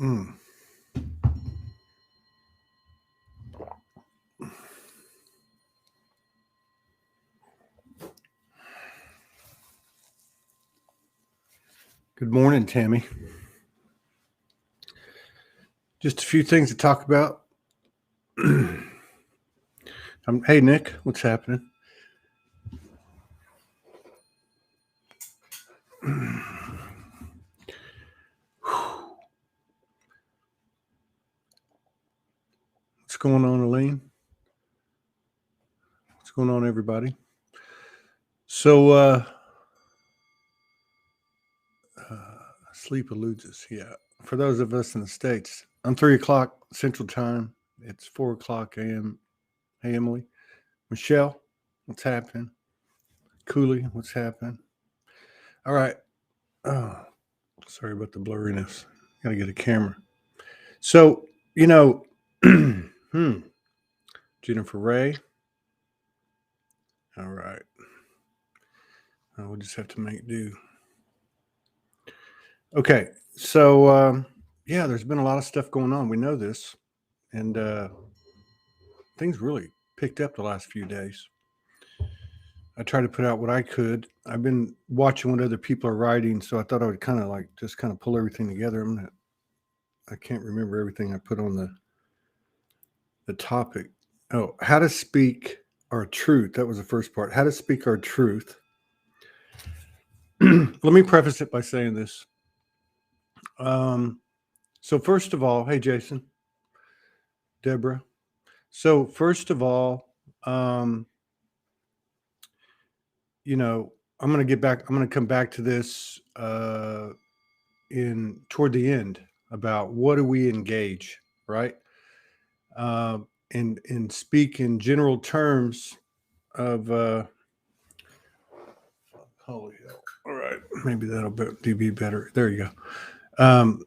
Mm. Good morning, Tammy. Just a few things to talk about. Hey, Nick, what's happening? What's going on, Elaine? What's going on, everybody? So, sleep eludes us. Yeah. For those of us in the States, I'm 3 o'clock Central Time. It's 4 o'clock a.m. Hey, Emily. Michelle, what's happening? Cooley, what's happening? All right. Oh, sorry about the blurriness. Got to get a camera. So, Jennifer Ray. All right. We'll just have to make do. Okay. So, yeah, there's been a lot of stuff going on. We know this. And things really picked up the last few days. I tried to put out what I could. I've been watching what other people are writing, so I thought I would kind of pull everything together. I can't remember everything I put on the topic. Oh, how to speak our truth. That was the first part. How to speak our truth. Let me preface it by saying this. So first of all, hey, Jason, Deborah. So first of all, I'm going to come back to this toward the end about what do we engage, right? And speak in general terms of holy hell. All right, maybe that'll be better. There you go.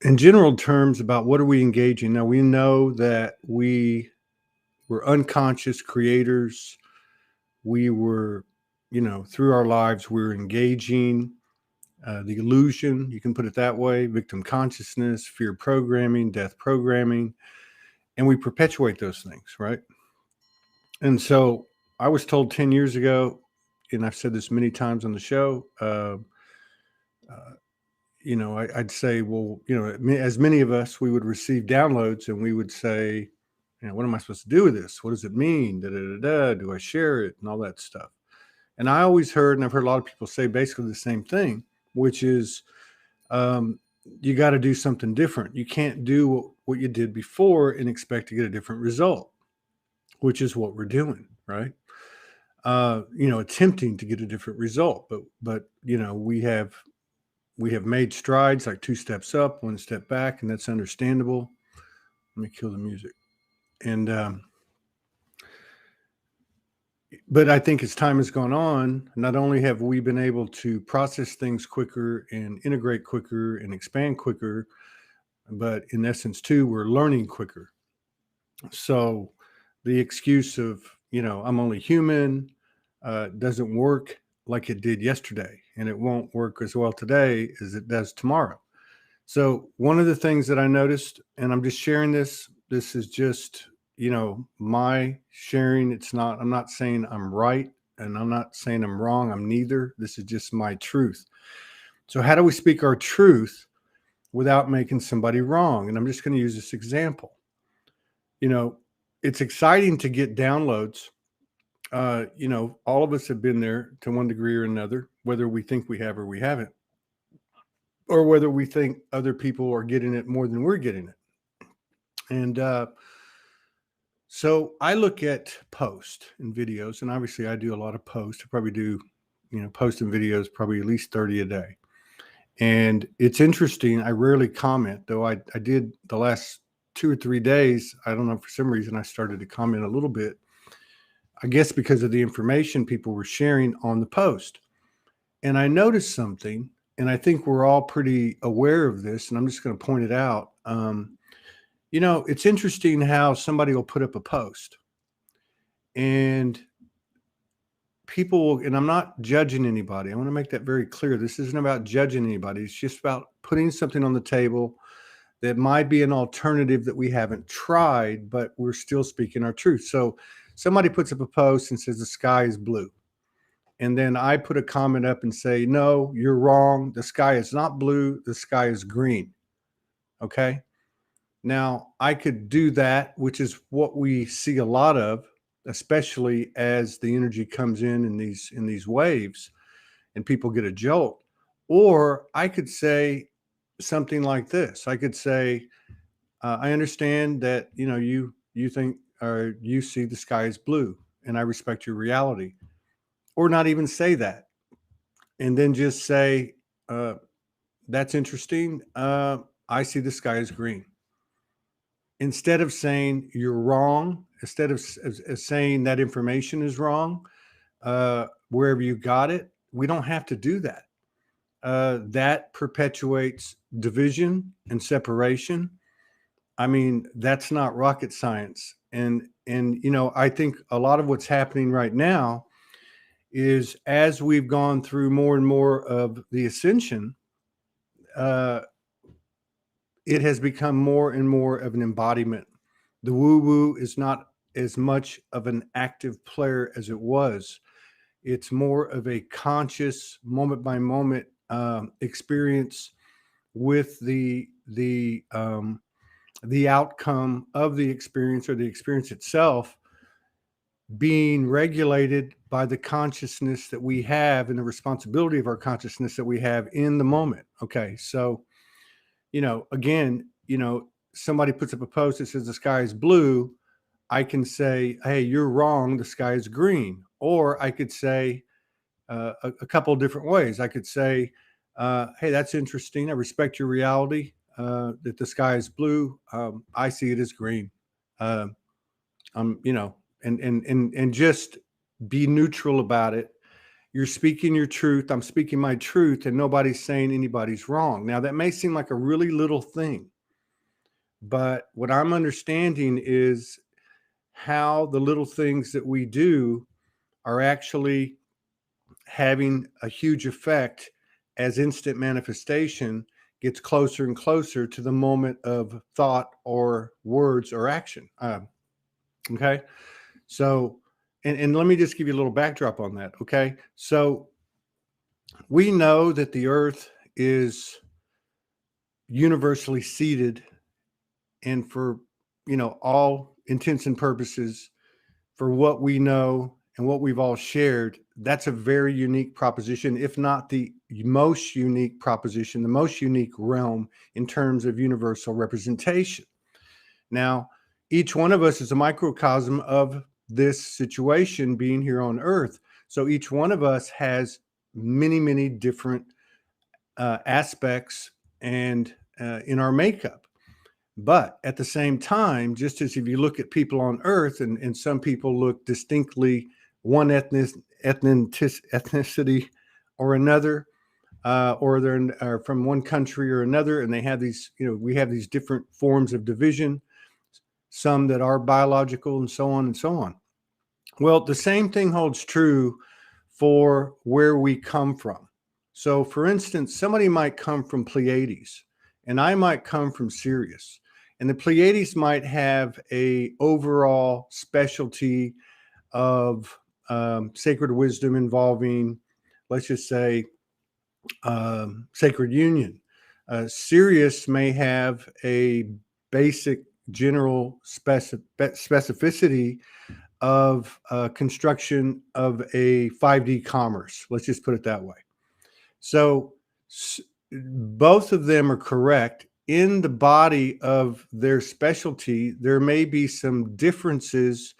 In general terms about what are we engaging. Now we know that we're unconscious creators. We were, through our lives, we're engaging the illusion, you can put it that way, victim consciousness, fear programming, death programming, and we perpetuate those things, right? And so I was told 10 years ago, and I've said this many times on the show, I'd say, well, as many of us, we would receive downloads and we would say, what am I supposed to do with this? What does it mean? Do I share it? And all that stuff. And I always heard, and I've heard a lot of people say basically the same thing, which is you got to do something different. You can't do what you did before and expect to get a different result, which is what we're doing, right? Attempting to get a different result, but we have made strides, like 2 steps up, 1 step back, and that's understandable. Let me kill the music. And but I think as time has gone on, not only have we been able to process things quicker and integrate quicker and expand quicker, but in essence too, we're learning quicker. So the excuse of, I'm only human, doesn't work like it did yesterday, and it won't work as well today as it does tomorrow. So one of the things that I noticed, and I'm just sharing this is just, my sharing. I'm not saying I'm right, and I'm not saying I'm wrong. I'm neither. This is just my truth. So how do we speak our truth without making somebody wrong? And I'm just going to use this example. It's exciting to get downloads. All of us have been there to one degree or another, whether we think we have or we haven't, or whether we think other people are getting it more than we're getting it. And so I look at posts and videos, and obviously I do a lot of posts. I probably do, post and videos, probably at least 30 a day. And it's interesting. I rarely comment, though I did the last 2 or 3 days. I don't know, for some reason I started to comment a little bit, I guess because of the information people were sharing on the post. And I noticed something, and I think we're all pretty aware of this, and I'm just going to point it out. It's interesting how somebody will put up a post and people will, and I'm not judging anybody. I want to make that very clear. This isn't about judging anybody. It's just about putting something on the table that might be an alternative that we haven't tried, but we're still speaking our truth. So somebody puts up a post and says the sky is blue. And then I put a comment up and say, no, you're wrong. The sky is not blue. The sky is green. Okay. Now I could do that, which is what we see a lot of, especially as the energy comes in these waves and people get a jolt. Or I could say something like this. I could say, I understand that, you think, or you see the sky is blue, and I respect your reality. Or not even say that, and then just say, that's interesting. I see the sky as green. Instead of saying you're wrong, instead of saying that information is wrong, wherever you got it, we don't have to do that. That perpetuates division and separation. I mean, that's not rocket science. And I think a lot of what's happening right now is, as we've gone through more and more of the ascension, it has become more and more of an embodiment. The woo-woo is not as much of an active player as it was. It's more of a conscious, moment by moment experience with the outcome of the experience, or the experience itself, being regulated by the consciousness that we have and the responsibility of our consciousness that we have in the moment. Okay. So, again, somebody puts up a post that says the sky is blue. I can say, hey, you're wrong. The sky is green. Or I could say a couple of different ways. I could say, hey, that's interesting. I respect your reality that the sky is blue. I see it as green. And just be neutral about it. You're speaking your truth. I'm speaking my truth, and nobody's saying anybody's wrong. Now, that may seem like a really little thing, but what I'm understanding is how the little things that we do are actually having a huge effect as instant manifestation gets closer and closer to the moment of thought or words or action. Okay. So, and let me just give you a little backdrop on that. Okay. So we know that the earth is universally seated, and for, all intents and purposes, for what we know and what we've all shared, that's a very unique proposition, if not the most unique proposition, the most unique realm in terms of universal representation. Now, each one of us is a microcosm of this situation being here on earth. So each one of us has many, many different aspects and in our makeup. But at the same time, just as if you look at people on earth, and some people look distinctly one ethnicity or another, or they're from one country or another, and they have these, we have these different forms of division, some that are biological, and so on and so on. Well, the same thing holds true for where we come from. So, for instance, somebody might come from Pleiades, and I might come from Sirius. And the Pleiades might have a overall specialty of sacred wisdom involving, let's just say, sacred union. Sirius may have a basic general specificity of construction of a 5D commerce. Let's just put it that way. So both of them are correct. In the body of their specialty, there may be some differences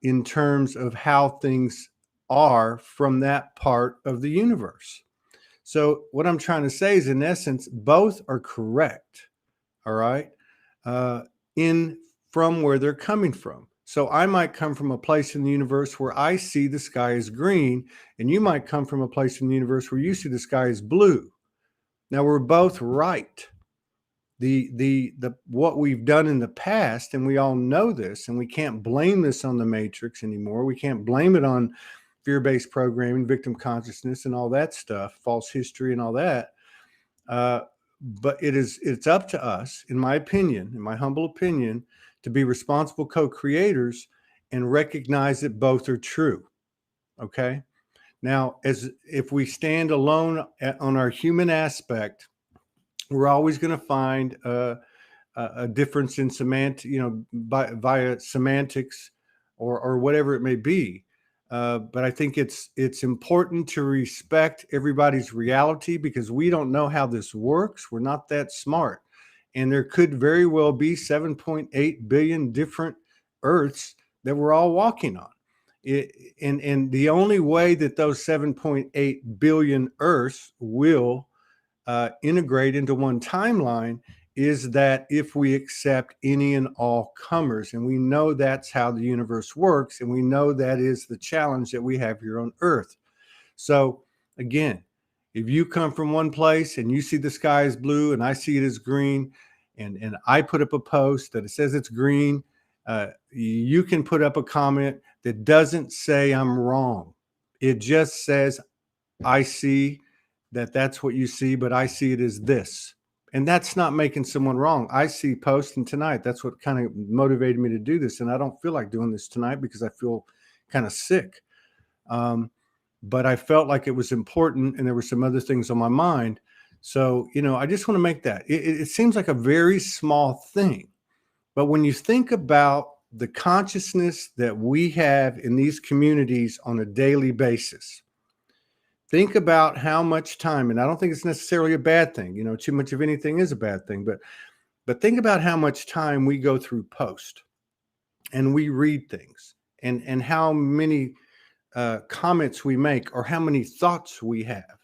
in terms of how things are from that part of the universe. So what I'm trying to say is, in essence, both are correct, all right, from where they're coming from. So I might come from a place in the universe where I see the sky is green, and you might come from a place in the universe where you see the sky is blue. Now, we're both right. The what we've done in the past, and we all know this, and we can't blame this on the matrix anymore. We can't blame it on fear-based programming, victim consciousness, and all that stuff, false history and all that. but it's up to us, in my opinion, in my humble opinion, to be responsible co-creators and recognize that both are true. Okay. Now, as if we stand alone on our human aspect, we're always going to find a difference in via semantics or whatever it may be. But I think it's important to respect everybody's reality, because we don't know how this works. We're not that smart. And there could very well be 7.8 billion different Earths that we're all walking on. And the only way that those 7.8 billion Earths will integrate into one timeline is that if we accept any and all comers. And we know that's how the universe works. And we know that is the challenge that we have here on Earth. So again, if you come from one place and you see the sky is blue and I see it as green, and I put up a post that it says it's green, you can put up a comment that doesn't say I'm wrong. It just says, I see that's what you see, but I see it as this. And that's not making someone wrong. I see posting tonight. That's what kind of motivated me to do this. And I don't feel like doing this tonight because I feel kind of sick. But I felt like it was important, and there were some other things on my mind. So, I just want to make that. It seems like a very small thing. But when you think about the consciousness that we have in these communities on a daily basis, think about how much time, and I don't think it's necessarily a bad thing. Too much of anything is a bad thing, but think about how much time we go through post and we read things, and how many comments we make, or how many thoughts we have.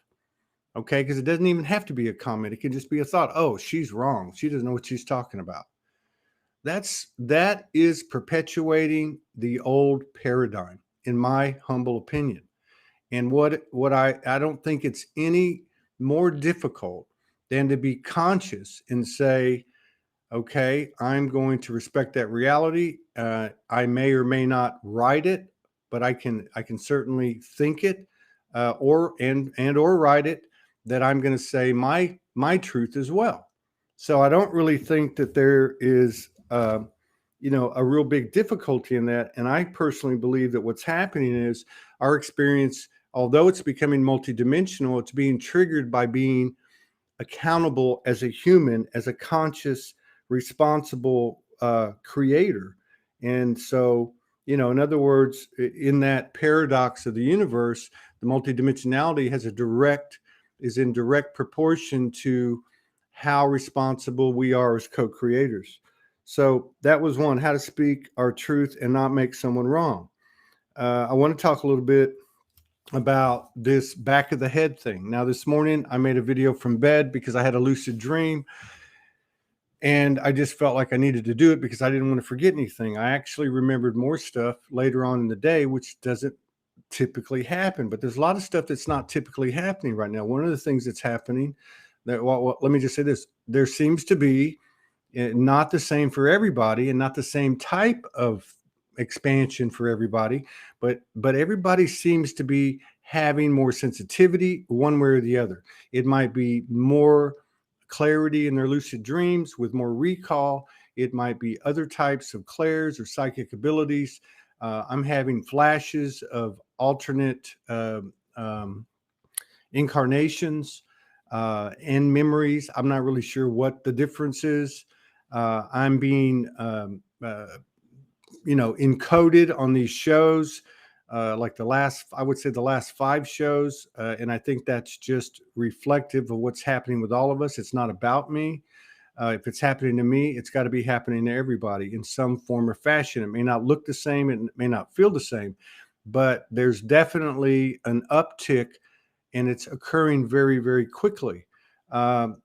Okay, because it doesn't even have to be a comment. It can just be a thought. Oh, she's wrong. She doesn't know what she's talking about. That is perpetuating the old paradigm, in my humble opinion. And what I don't think it's any more difficult than to be conscious and say, okay, I'm going to respect that reality. I may or may not write it, but I can certainly think it, or write it, that I'm going to say my truth as well. So I don't really think that there is a real big difficulty in that. And I personally believe that what's happening is our experience, although it's becoming multidimensional, it's being triggered by being accountable as a human, as a conscious, responsible creator. And so, in other words, in that paradox of the universe, the multidimensionality is in direct proportion to how responsible we are as co-creators. So that was one, how to speak our truth and not make someone wrong. I want to talk a little bit about this back of the head thing. Now, this morning I made a video from bed because I had a lucid dream, and I just felt like I needed to do it because I didn't want to forget anything. I actually remembered more stuff later on in the day, which doesn't typically happen, but there's a lot of stuff that's not typically happening right now. One of the things that's happening, let me just say this, there seems to be not the same for everybody, and not the same type of expansion for everybody, but everybody seems to be having more sensitivity one way or the other. It might be more clarity in their lucid dreams with more recall. It might be other types of clairs or psychic abilities. I'm having flashes of alternate incarnations and memories. I'm not really sure what the difference is. I'm being encoded on these shows, like the last 5 shows. And I think that's just reflective of what's happening with all of us. It's not about me. If it's happening to me, it's got to be happening to everybody in some form or fashion. It may not look the same, it may not feel the same, but there's definitely an uptick, and it's occurring very, very quickly.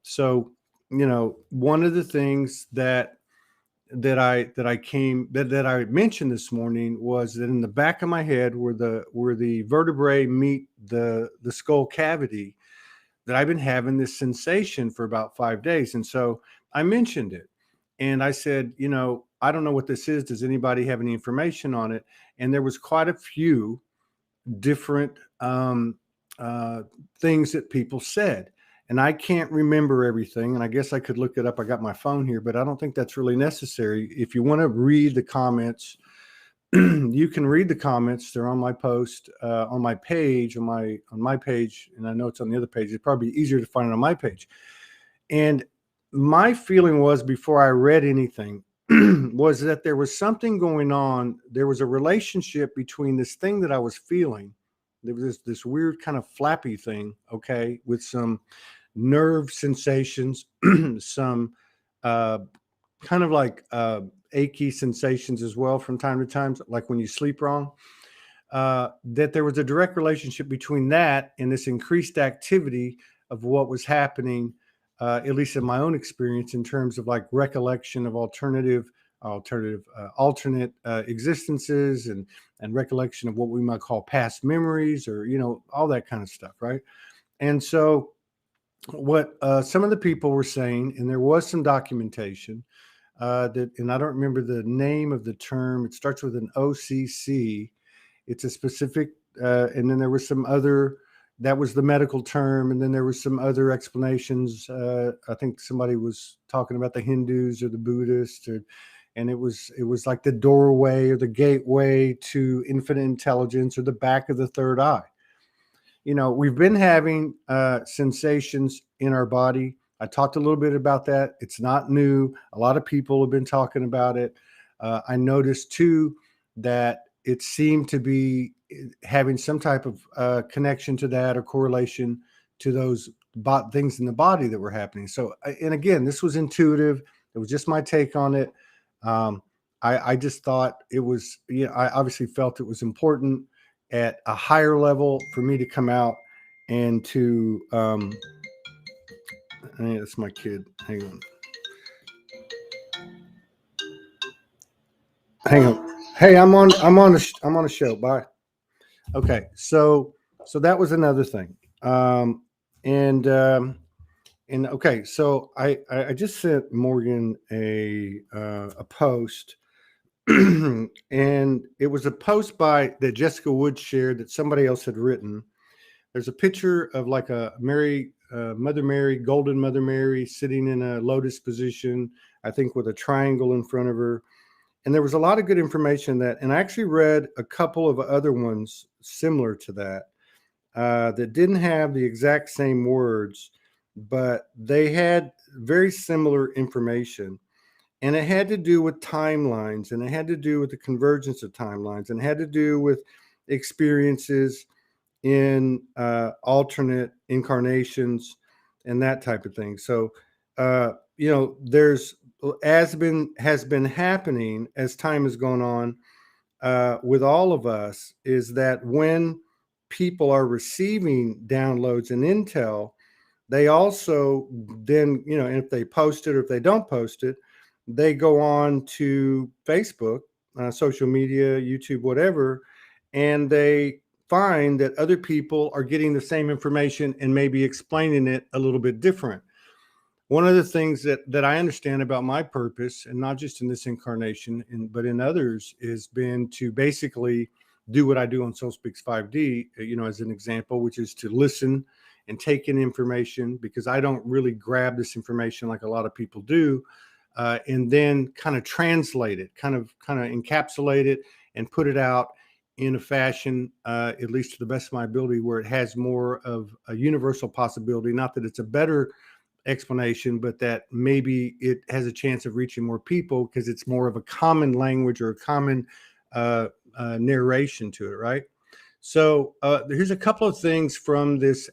So, one of the things that I mentioned this morning was that in the back of my head, where the vertebrae meet the skull cavity, that I've been having this sensation for about 5 days. And so I mentioned it, and I said, I don't know what this is. Does anybody have any information on it? And there was quite a few different things that people said. and I can't remember everything, and I guess I could look it up. I got my phone here, but I don't think that's really necessary. If you want to read the comments, you can read the comments. They're on my post, on my page, on my page, and I know it's on the other page. It's probably easier to find it on my page. And my feeling was, before I read anything, was that there was something going on. There was a relationship between this thing that I was feeling. There was this weird kind of flappy thing, okay, with some nerve sensations, some kind of like achy sensations as well from time to time, like when you sleep wrong. That there was a direct relationship between that and this increased activity of what was happening, at least in my own experience, in terms of like recollection of alternate existences, and recollection of what we might call past memories, or all that kind of stuff, right? And so what some of the people were saying, and there was some documentation and I don't remember the name of the term. It starts with an OCC. It's a specific, and then there was some other, that was the medical term. And then there was some other explanations. I think somebody was talking about the Hindus or the Buddhists, and it was like the doorway or the gateway to infinite intelligence, or the back of the third eye. We've been having sensations in our body. I talked a little bit about that. It's not new. A lot of people have been talking about it. I noticed too that it seemed to be having some type of connection to that, or correlation to those things in the body that were happening. So, and again, this was intuitive. It was just my take on it. I just thought it was, I obviously felt it was important at a higher level for me to come out and to, hey, that's my kid. Hang on. Hey, I'm on a show. Bye. Okay. So that was another thing. And okay. So I just sent Morgan a post, and it was a post that Jessica Wood shared that somebody else had written. There's a picture of like a Mother Mary, Golden Mother Mary, sitting in a lotus position, I think with a triangle in front of her. And there was a lot of good information that, and I actually read a couple of other ones similar to that, that didn't have the exact same words, but they had very similar information. And it had to do with timelines, and it had to do with the convergence of timelines, and it had to do with experiences in alternate incarnations and that type of thing. So, there's has been happening as time has gone on with all of us, is that when people are receiving downloads and intel, they also then, and if they post it or if they don't post it, they go on to Facebook, social media, YouTube, whatever, and they find that other people are getting the same information and maybe explaining it a little bit different. One of the things that I understand about my purpose, and not just in this incarnation, but in others, has been to basically do what I do on Soul Speaks 5D, as an example, which is to listen and take in information, because I don't really grab this information like a lot of people do, and then kind of translate it, kind of encapsulate it and put it out in a fashion, at least to the best of my ability, where it has more of a universal possibility. Not that it's a better explanation, but that maybe it has a chance of reaching more people because it's more of a common language or a common narration to it, right? So here's a couple of things from this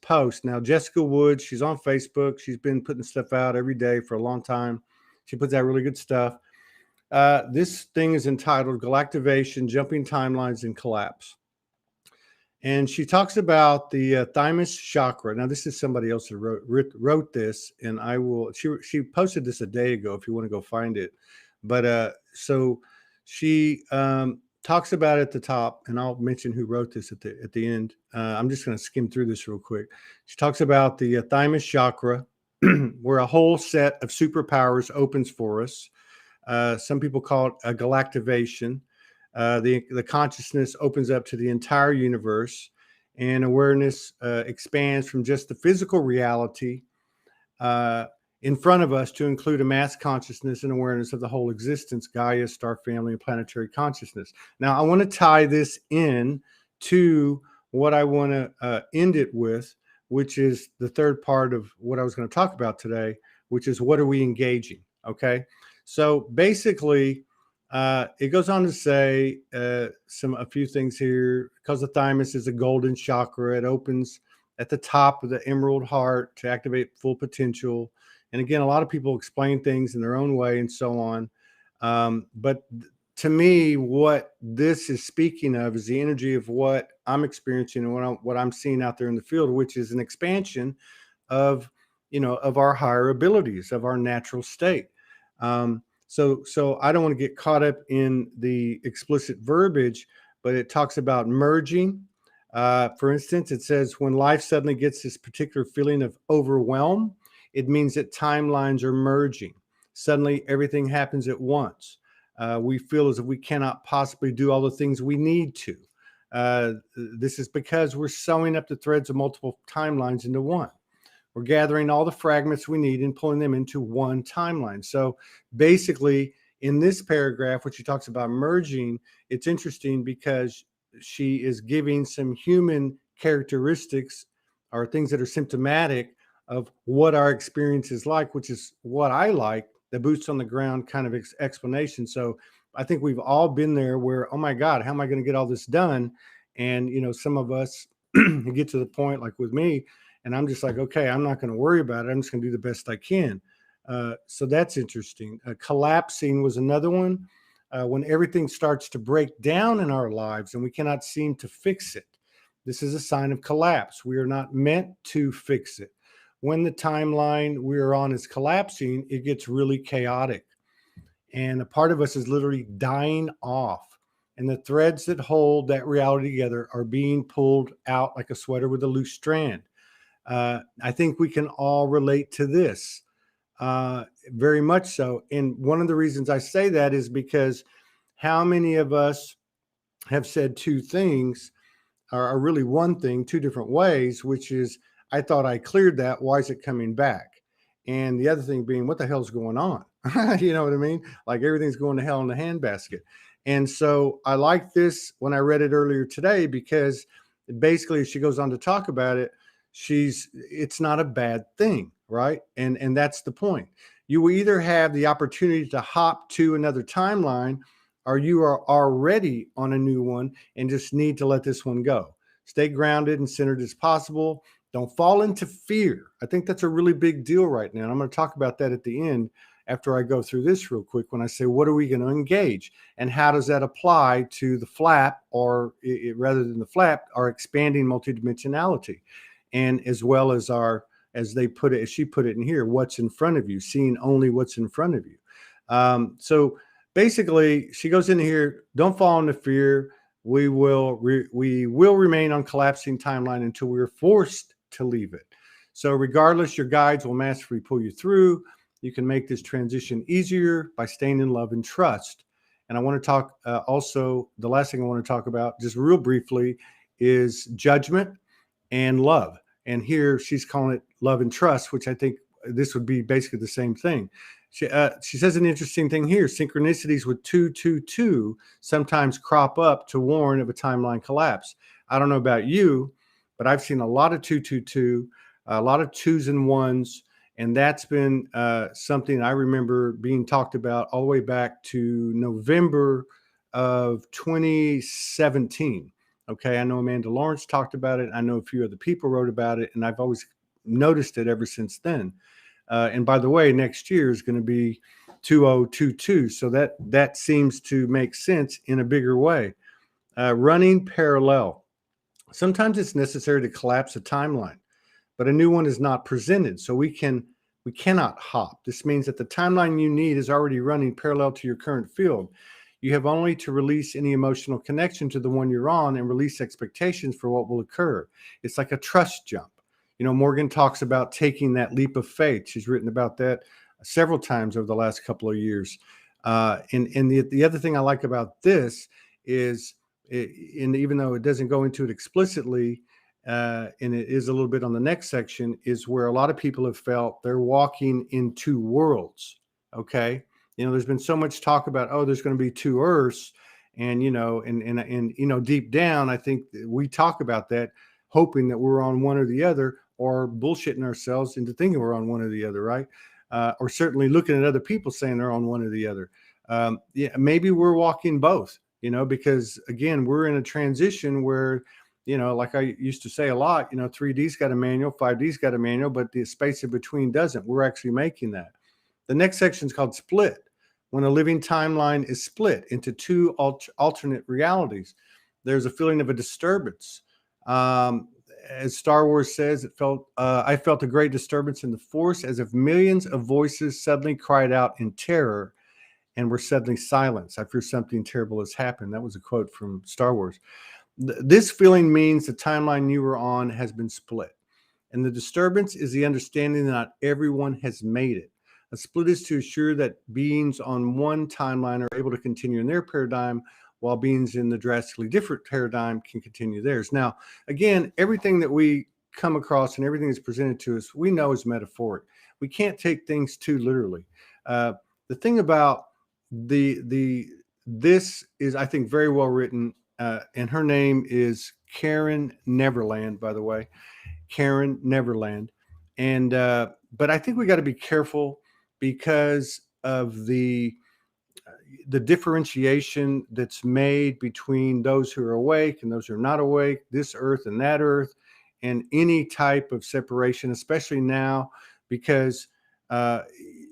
post. Now, Jessica Wood, she's on Facebook. She's been putting stuff out every day for a long time. She puts out really good stuff. This thing is entitled Galactivation, Jumping Timelines, and Collapse. And she talks about the thymus chakra. Now, this is somebody else who wrote this, and I will. She posted this a day ago if you want to go find it. But so she talks about it at the top, and I'll mention who wrote this at the end. I'm just going to skim through this real quick. She talks about the thymus chakra, where a whole set of superpowers opens for us. Some people call it a galactivation. The consciousness opens up to the entire universe, and awareness expands from just the physical reality uh, in front of us to include a mass consciousness and awareness of the whole existence, Gaia, star family, and planetary consciousness. Now, I want to tie this in to what I want to end it with, which is the third part of what I was going to talk about today, which is what are we engaging? Okay. So basically, it goes on to say a few things here. Because the thymus is a golden chakra, it opens at the top of the emerald heart to activate full potential. And again, a lot of people explain things in their own way and so on. But to me, what this is speaking of is the energy of what I'm experiencing and what I'm seeing out there in the field, which is an expansion of, of our higher abilities, of our natural state. So I don't want to get caught up in the explicit verbiage, but it talks about merging. For instance, it says when life suddenly gets this particular feeling of overwhelm, it means that timelines are merging. Suddenly, everything happens at once. We feel as if we cannot possibly do all the things we need to. This is because we're sewing up the threads of multiple timelines into one. We're gathering all the fragments we need and pulling them into one timeline. So basically, in this paragraph, which she talks about merging, it's interesting because she is giving some human characteristics or things that are symptomatic of what our experience is like, which is what I like, the boots on the ground kind of explanation. So I think we've all been there where, oh my God, how am I going to get all this done? And, some of us get to the point like with me, and I'm just like, okay, I'm not going to worry about it. I'm just going to do the best I can. So that's interesting. Collapsing was another one. When everything starts to break down in our lives and we cannot seem to fix it, this is a sign of collapse. We are not meant to fix it. When the timeline we are on is collapsing, it gets really chaotic. And a part of us is literally dying off. And the threads that hold that reality together are being pulled out like a sweater with a loose strand. I think we can all relate to this very much so. And one of the reasons I say that is because how many of us have said two things, or really one thing, two different ways, which is, I thought I cleared that. Why is it coming back? And the other thing being, what the hell's going on? You know what I mean? Like everything's going to hell in a handbasket. And so I like this when I read it earlier today, because basically she goes on to talk about it. It's not a bad thing, right? And that's the point. You will either have the opportunity to hop to another timeline, or you are already on a new one and just need to let this one go. Stay grounded and centered as possible. Don't fall into fear. I think that's a really big deal right now. And I'm going to talk about that at the end after I go through this real quick, when I say, what are we going to engage? And how does that apply to the flap, or rather than the flap, our expanding multidimensionality? And as well as as they put it, as she put it in here, what's in front of you, seeing only what's in front of you. So basically, she goes in here, don't fall into fear. We will remain on collapsing timeline until we're forced to leave it. So regardless, your guides will masterfully pull you through. You can make this transition easier by staying in love and trust. And I want to talk also, the last thing I want to talk about just real briefly is judgment and love. And here she's calling it love and trust, which I think this would be basically the same thing. She says an interesting thing here. Synchronicities with 222 sometimes crop up to warn of a timeline collapse. I don't know about you, but I've seen a lot of 222, a lot of twos and ones, and that's been something I remember being talked about all the way back to November of 2017. Okay, I know Amanda Lawrence talked about it. I know a few other people wrote about it, and I've always noticed it ever since then. And by the way, next year is going to be 2022. So that seems to make sense in a bigger way. Running parallel. Sometimes it's necessary to collapse a timeline, but a new one is not presented. So we cannot hop. This means that the timeline you need is already running parallel to your current field. You have only to release any emotional connection to the one you're on and release expectations for what will occur. It's like a trust jump. Morgan talks about taking that leap of faith. She's written about that several times over the last couple of years. And the other thing I like about this is, and even though it doesn't go into it explicitly, and it is a little bit on the next section, is where a lot of people have felt they're walking in two worlds. Okay. There's been so much talk about, oh, there's going to be two earths. And, deep down, I think we talk about that, hoping that we're on one or the other, or bullshitting ourselves into thinking we're on one or the other, right? Or certainly looking at other people saying they're on one or the other. Yeah, maybe we're walking both, because again, we're in a transition where, like I used to say a lot, 3D's got a manual, 5D's got a manual, but the space in between doesn't. We're actually making that. The next section is called split. When a living timeline is split into two alternate realities, there's a feeling of a disturbance. As Star Wars says, I felt a great disturbance in the Force, as if millions of voices suddenly cried out in terror and were suddenly silenced. I fear something terrible has happened. That was a quote from Star Wars. This feeling means the timeline you were on has been split. And the disturbance is the understanding that not everyone has made it. A split is to assure that beings on one timeline are able to continue in their paradigm, while beings in the drastically different paradigm can continue theirs. Now, again, everything that we come across and everything that's presented to us, we know is metaphoric. We can't take things too literally. The thing about this is, I think, very well written, and her name is Karen Neverland, by the way, Karen Neverland. And but I think we got to be careful because of the differentiation that's made between those who are awake and those who are not awake, this earth and that earth, and any type of separation, especially now, because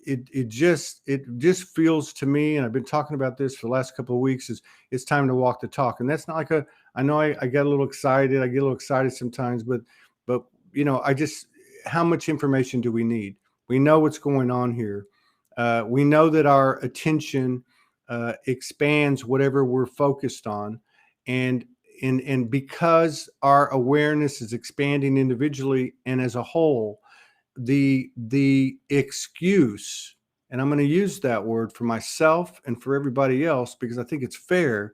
it just feels to me, and I've been talking about this for the last couple of weeks, is it's time to walk the talk. And that's not like I know I get a little excited. I get a little excited sometimes, but how much information do we need? We know what's going on here. We know that our attention expands whatever we're focused on. And because our awareness is expanding individually and as a whole, the excuse, and I'm going to use that word for myself and for everybody else, because I think it's fair,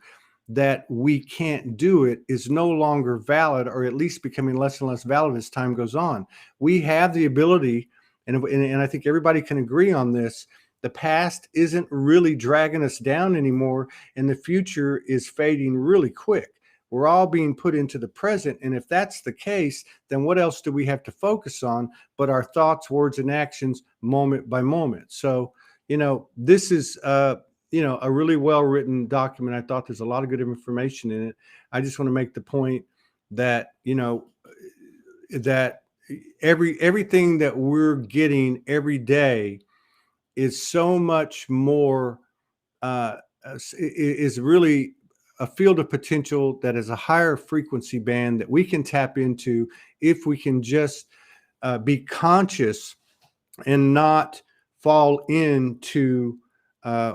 that we can't do it, is no longer valid, or at least becoming less and less valid as time goes on. We have the ability, and I think everybody can agree on this, the past isn't really dragging us down anymore, and the future is fading really quick. We're all being put into the present, and if that's the case, then what else do we have to focus on but our thoughts, words, and actions moment by moment? So, this is a really well-written document. I thought there's a lot of good information in it. I just want to make the point that, that everything that we're getting every day is so much more, is really a field of potential that is a higher frequency band that we can tap into if we can just be conscious and not fall into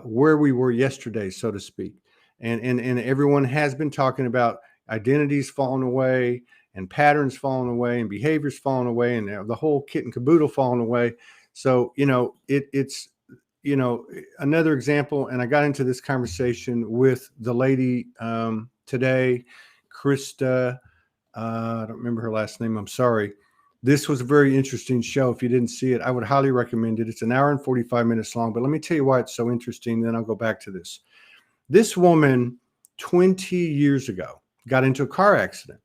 where we were yesterday, so to speak. And everyone has been talking about identities falling away and patterns falling away and behaviors falling away and the whole kit and caboodle falling away. So, it's another example, and I got into this conversation with the lady today, Krista. I don't remember her last name. I'm sorry. This was a very interesting show. If you didn't see it, I would highly recommend it. It's an hour and 45 minutes long, but let me tell you why it's so interesting. Then I'll go back to this. This woman 20 years ago got into a car accident.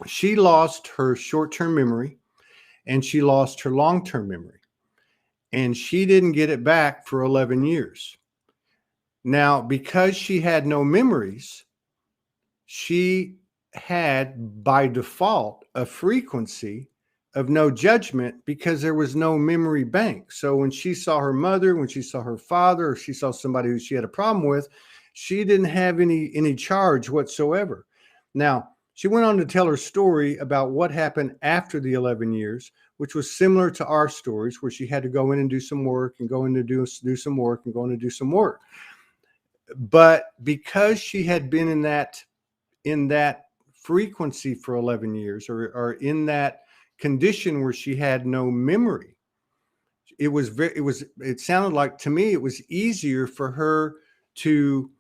She lost her short-term memory and she lost her long-term memory. And she didn't get it back for 11 years. Now, because she had no memories, she had by default a frequency of no judgment because there was no memory bank. So when she saw her mother, when she saw her father, or she saw somebody who she had a problem with, she didn't have any charge whatsoever. Now, she went on to tell her story about what happened after the 11 years, which was similar to our stories, where she had to go in and do some work and go in to do some work and go in to do some work. But because she had been in that frequency for 11 years, or in that condition where she had no memory, it sounded like to me it was easier for her to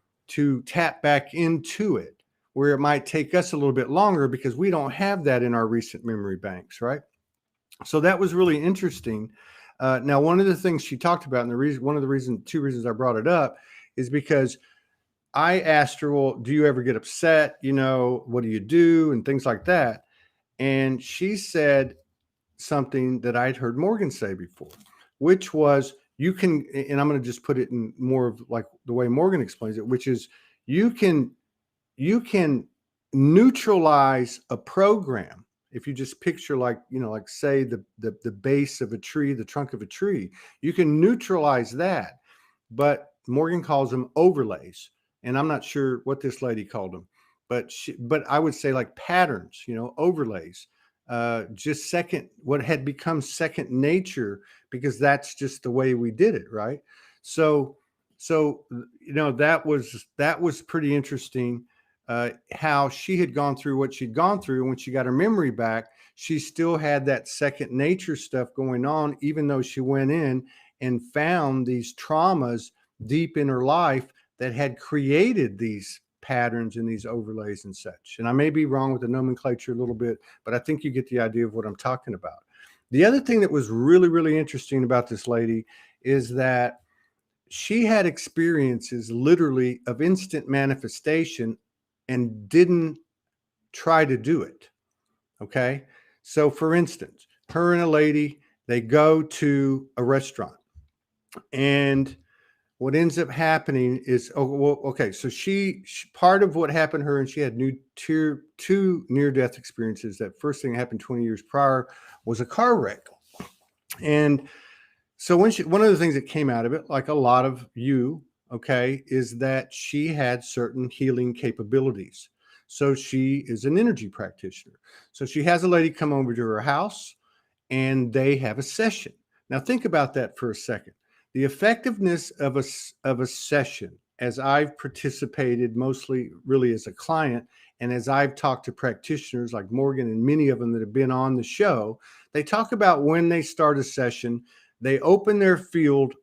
tap back into it. where it might take us a little bit longer because we don't have that in our recent memory banks, right? So that was really interesting. Now, one of the things she talked about, and two reasons I brought it up is because I asked her, well, do you ever get upset? What do you do? And things like that. And she said something that I'd heard Morgan say before, which was you can, and I'm going to just put it in more of like the way Morgan explains it, which is you can neutralize a program. If you just picture like say the base of a tree, the trunk of a tree, you can neutralize that. But Morgan calls them overlays. And I'm not sure what this lady called them, but I would say like patterns, overlays, just what had become second nature, because that's just the way we did it. Right. So that was pretty interesting. How she had gone through what she'd gone through. When she got her memory back, she still had that second nature stuff going on, even though she went in and found these traumas deep in her life that had created these patterns and these overlays and such. And I may be wrong with the nomenclature a little bit, but I think you get the idea of what I'm talking about. The other thing that was really, really interesting about this lady is that she had experiences literally of instant manifestation and didn't try to do it. Okay. So for instance, her and a lady, they go to a restaurant, and what ends up happening is, so she part of what happened to her, and she had two near-death experiences. That first thing happened 20 years prior was a car wreck. And so one of the things that came out of it, like a lot of you, okay, is that she had certain healing capabilities. So she is an energy practitioner. So she has a lady come over to her house and they have a session. Now think about that for a second. The effectiveness of a session, as I've participated mostly really as a client, and as I've talked to practitioners like Morgan and many of them that have been on the show, they talk about when they start a session, they open their field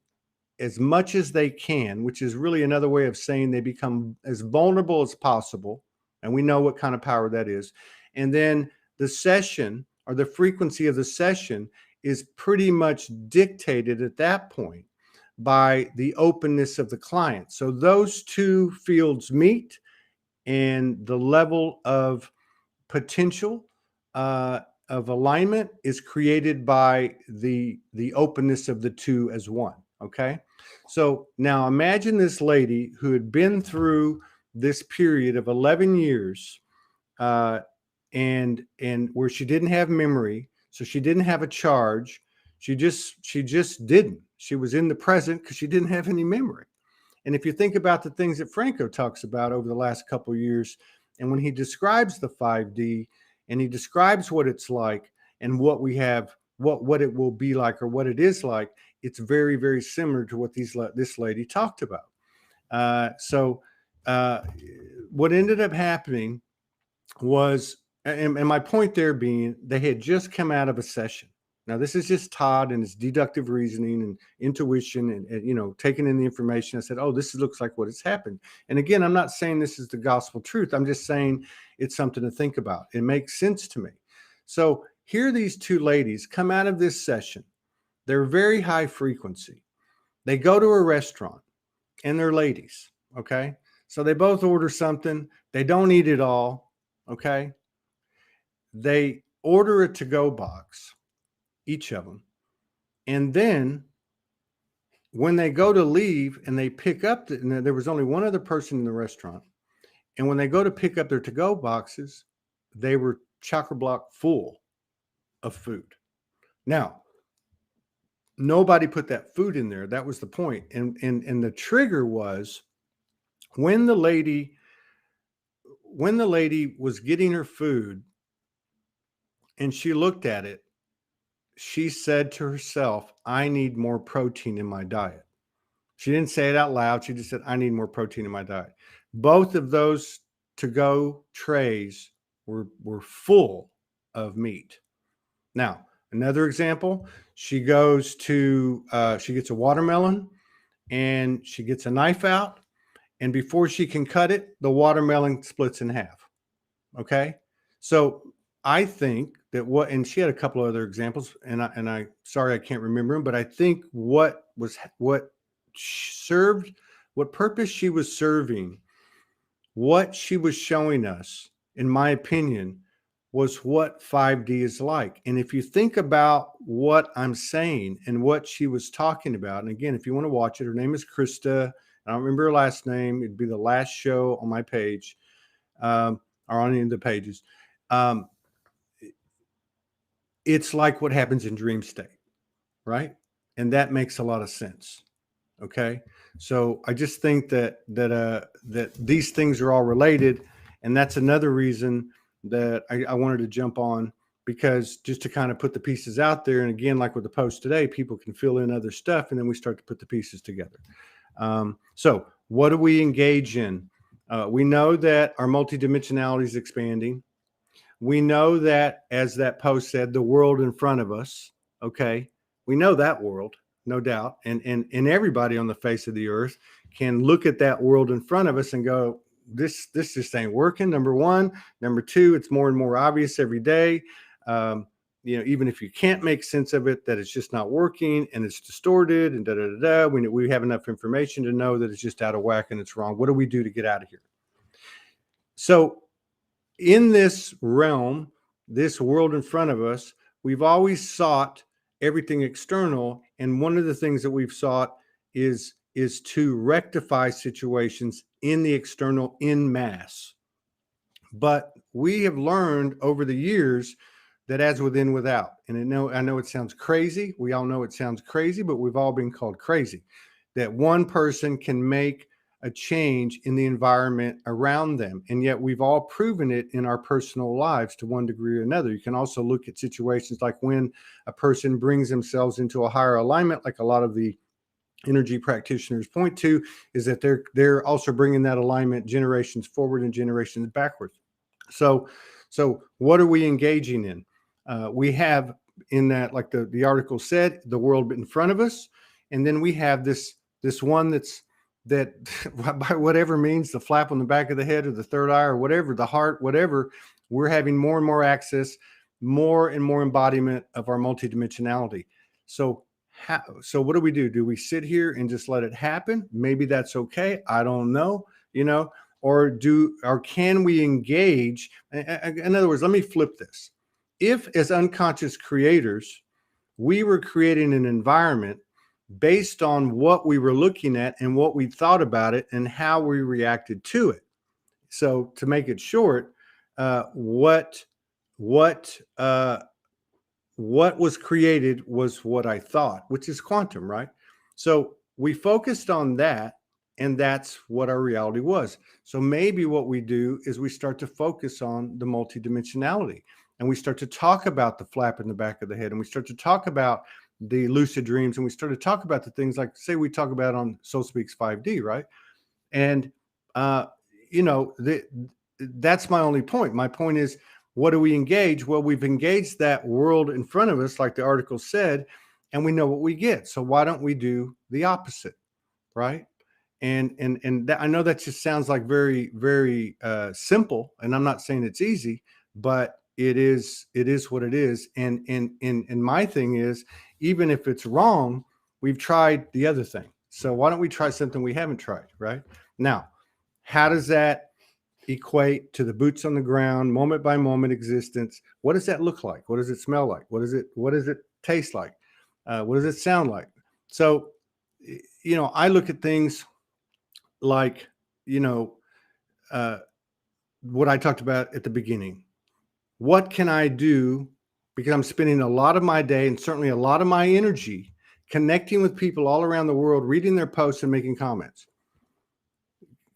as much as they can, which is really another way of saying they become as vulnerable as possible. And we know what kind of power that is. And then the session, or the frequency of the session, is pretty much dictated at that point by the openness of the client. So those two fields meet, and the level of potential of alignment is created by the openness of the two as one. Okay. So now imagine this lady who had been through this period of 11 years and where she didn't have memory. So she didn't have a charge. She just didn't. She was in the present because she didn't have any memory. And if you think about the things that Franco talks about over the last couple of years, and when he describes the 5D and he describes what it's like and what we have, what it will be like, or what it is like, it's very, very similar to what this lady talked about. So what ended up happening was, and my point there being, they had just come out of a session. Now, this is just Todd and his deductive reasoning and intuition and taking in the information. I said, oh, this looks like what has happened. And again, I'm not saying this is the gospel truth. I'm just saying it's something to think about. It makes sense to me. So here these two ladies come out of this session. They're very high frequency. They go to a restaurant, and they're ladies, okay? So they both order something. They don't eat it all, okay? They order a to-go box, each of them. And then when they go to leave and they pick up, and there was only one other person in the restaurant. And when they go to pick up their to-go boxes, they were chock-a-block full of food. Now, nobody put that food in there. That was the point. And the trigger was when the lady was getting her food and she looked at it, she said to herself, I need more protein in my diet. She didn't say it out loud. She just said, I need more protein in my diet. Both of those to-go trays were full of meat. Now, another example, she gets a watermelon and she gets a knife out, and before she can cut it, the watermelon splits in half. Okay. So I think that and she had a couple of other examples, and I sorry, I can't remember them, but I think what served, what purpose she was serving, what she was showing us, in my opinion, was what 5D is like. And if you think about what I'm saying and what she was talking about, and again, if you want to watch it, her name is Krista. I don't remember her last name. It'd be the last show on my page, or on any of the pages. Um, it's like what happens in dream state, right? And that makes a lot of sense. Okay, so I just think that these things are all related, and that's another reason that I wanted to jump on, because just to kind of put the pieces out there, and again, like with the post today, people can fill in other stuff, and then we start to put the pieces together. So what do we engage in? We know that our multidimensionality is expanding. We know that, as that post said, the world in front of us. Okay, we know that world, no doubt, and everybody on the face of the earth can look at that world in front of us and go, this just ain't working. Number one. Number two, it's more and more obvious every day. Even if you can't make sense of it, that it's just not working and it's distorted and da da da da. We have enough information to know that it's just out of whack and it's wrong. What do we do to get out of here? So in this realm, this world in front of us, we've always sought everything external. And one of the things that we've sought is to rectify situations in the external in mass. But we have learned over the years that as within, without. And I know it sounds crazy. We all know it sounds crazy, but we've all been called crazy. That one person can make a change in the environment around them. And yet we've all proven it in our personal lives to one degree or another. You can also look at situations like when a person brings themselves into a higher alignment, like a lot of the energy practitioners point to, is that they're also bringing that alignment generations forward and generations backwards. So what are we engaging in? We have in that, like the article said, the world in front of us. And then we have this one that by whatever means, the flap on the back of the head or the third eye or whatever, the heart, whatever, we're having more and more access, more and more embodiment of our multidimensionality. So what do we do? Do we sit here and just let it happen? Maybe that's okay. I don't know, or can we engage? In other words, let me flip this. If as unconscious creators, we were creating an environment based on what we were looking at and what we thought about it and how we reacted to it. So to make it short, what was created was what I thought, which is quantum, right? So we focused on that, and that's what our reality was. So maybe what we do is we start to focus on the multidimensionality, and we start to talk about the flap in the back of the head, and we start to talk about the lucid dreams, and we start to talk about the things like, say, we talk about on Soul Speaks 5D, right? And that's my only point. My point is, what do we engage? Well, we've engaged that world in front of us, like the article said, and we know what we get. So why don't we do the opposite, right? And that, I know that just sounds like very, very simple, and I'm not saying it's easy, but it is what it is. And my thing is, even if it's wrong, we've tried the other thing. So why don't we try something we haven't tried, right? Now, how does that equate to the boots on the ground, moment by moment existence? What does that look like? What does it smell like? What does it taste like? What does it sound like? So, I look at things like, what I talked about at the beginning. What can I do? Because I'm spending a lot of my day and certainly a lot of my energy connecting with people all around the world, reading their posts and making comments.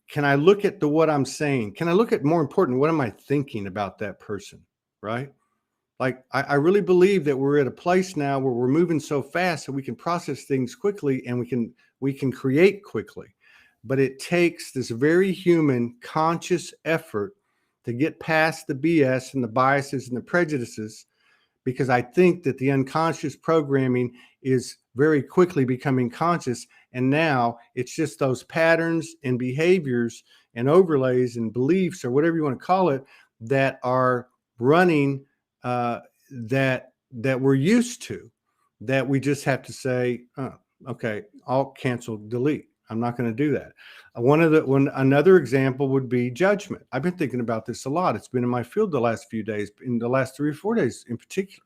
Can I look at what I'm saying? Can I look at, more important, what am I thinking about that person, right? Like, I really believe that we're at a place now where we're moving so fast that we can process things quickly and we can create quickly. But it takes this very human, conscious effort to get past the BS and the biases and the prejudices, because I think that the unconscious programming is very quickly becoming conscious. And now it's just those patterns and behaviors and overlays and beliefs, or whatever you want to call it, that are running that we're used to, that we just have to say, oh, okay, I'll cancel, delete. I'm not going to do that. Another example would be judgment. I've been thinking about this a lot. It's been in my field the last few days, in the last 3 or 4 days in particular,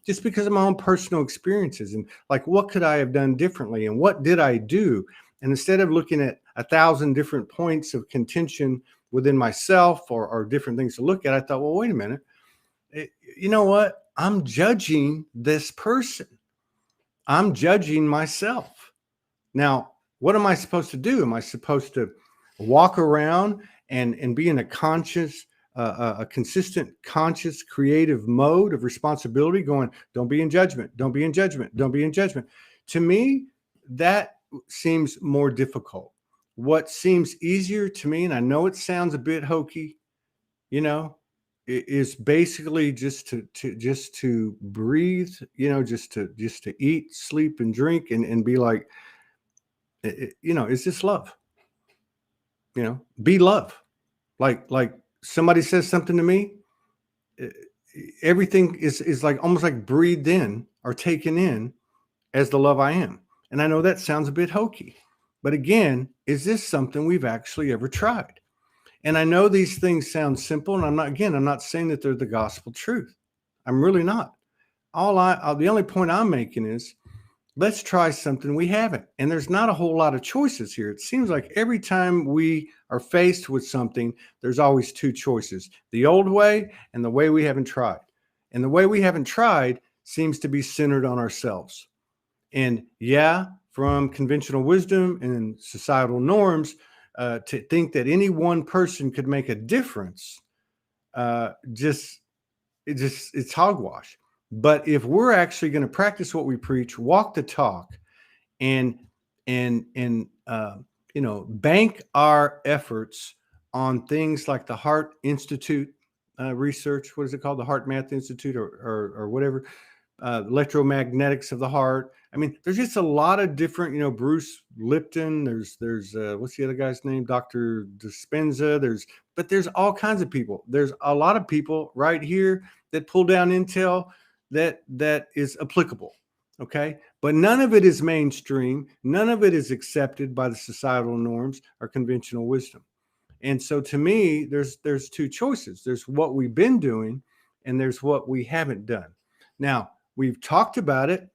just because of my own personal experiences and like, what could I have done differently? And what did I do? And instead of looking at 1,000 different points of contention within myself or different things to look at, I thought, well, wait a minute. You know what? I'm judging this person. I'm judging myself. Now, what am I supposed to do? Am I supposed to walk around and be in a conscious, a consistent, conscious, creative mode of responsibility, going, don't be in judgment, don't be in judgment, don't be in judgment? To me, that seems more difficult. What seems easier to me, and I know it sounds a bit hokey, is basically just to breathe, just to eat, sleep, and drink, and be like, is this love? Be love. Like somebody says something to me, everything is like almost like breathed in or taken in as the love I am. And I know that sounds a bit hokey, but again, is this something we've actually ever tried? And I know these things sound simple, and I'm not saying that they're the gospel truth. I'm really not. The only point I'm making is, let's try something we haven't. And there's not a whole lot of choices here. It seems like every time we are faced with something, there's always 2 choices: the old way and the way we haven't tried. And the way we haven't tried seems to be centered on ourselves. And yeah, from conventional wisdom and societal norms, to think that any one person could make a difference, it's hogwash. But if we're actually going to practice what we preach, walk the talk, and bank our efforts on things like the Heart Institute research, what is it called, the Heart Math Institute, or whatever, electromagnetics of the heart. I mean, there's just a lot of different, Bruce Lipton. There's what's the other guy's name? Dr. Dispenza. But there's all kinds of people. There's a lot of people right here that pull down intel that is applicable. Okay. But none of it is mainstream. None of it is accepted by the societal norms or conventional wisdom. And so to me, there's 2 choices. There's what we've been doing, and there's what we haven't done. Now, we've talked about it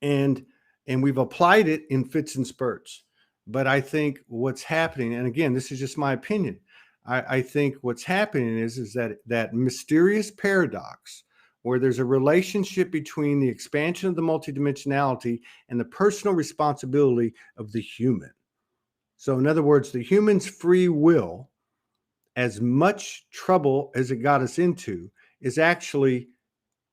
and we've applied it in fits and spurts. But I think what's happening, and again, this is just my opinion, I think what's happening is that mysterious paradox where there's a relationship between the expansion of the multidimensionality and the personal responsibility of the human. So in other words, the human's free will, as much trouble as it got us into, is actually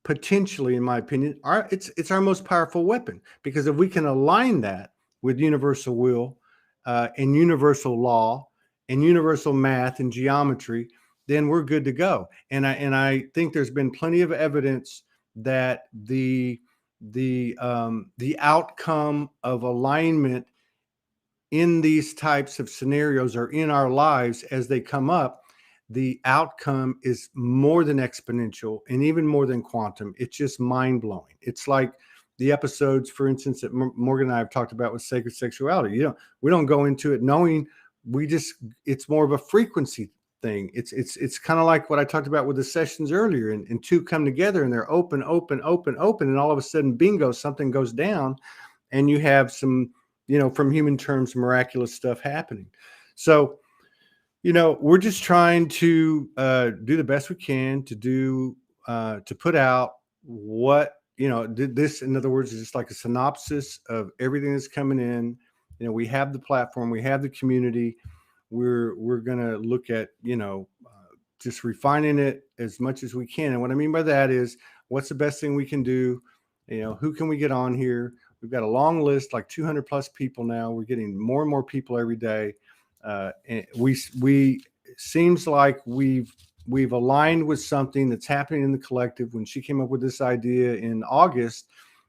potentially, in my opinion, it's our most powerful weapon. Because if we can align that with universal will and universal law and universal math and geometry, then we're good to go. And I think there's been plenty of evidence that the outcome of alignment in these types of scenarios or in our lives as they come up, the outcome is more than exponential and even more than quantum. It's just mind-blowing. It's like the episodes, for instance, that Morgan and I have talked about with sacred sexuality. We don't go into it knowing, it's more of a frequency thing. It's kind of like what I talked about with the sessions earlier, and 2 come together and they're open, and all of a sudden, bingo, something goes down and you have some, from human terms, miraculous stuff happening. So, we're just trying to do the best we can to put out what, this, in other words, is just like a synopsis of everything that's coming in. We have the platform, we have the community. We're going to look at, just refining it as much as we can. And what I mean by that is, what's the best thing we can do? Who can we get on here? We've got a long list, like 200 plus people now. We're getting more and more people every day. And we seems like we've aligned with something that's happening in the collective. When she came up with this idea in August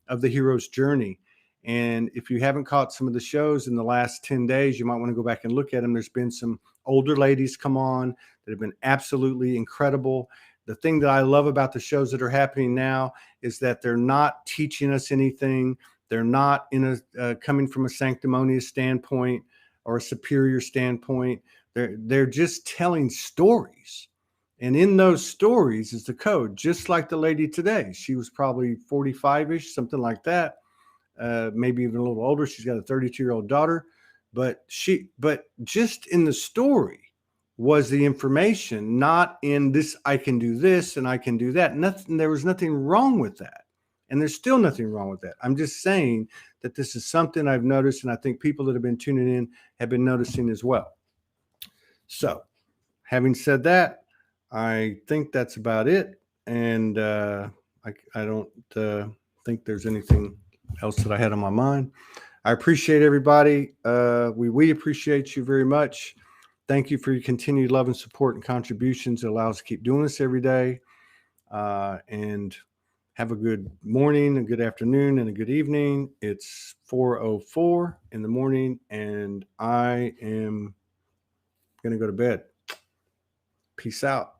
of the hero's journey, And if you haven't caught some of the shows in the last 10 days, you might want to go back and look at them. There's been some older ladies come on that have been absolutely incredible. The thing that I love about the shows that are happening now is that they're not teaching us anything. They're not coming from a sanctimonious standpoint or a superior standpoint. They're just telling stories. And in those stories is the code, just like the lady today. She was probably 45-ish, something like that. Maybe even a little older. She's got a 32-year-old daughter, but just in the story was the information, not in this, I can do this and I can do that. Nothing, there was nothing wrong with that. And there's still nothing wrong with that. I'm just saying that this is something I've noticed, and I think people that have been tuning in have been noticing as well. So having said that, I think that's about it. And I don't think there's anything else that I had on my mind. I appreciate everybody. We appreciate you very much. Thank you for your continued love and support and contributions. It allows us to keep doing this every day. And have a good morning, a good afternoon, and a good evening. It's 4:04 in the morning, and I am going to go to bed. Peace out.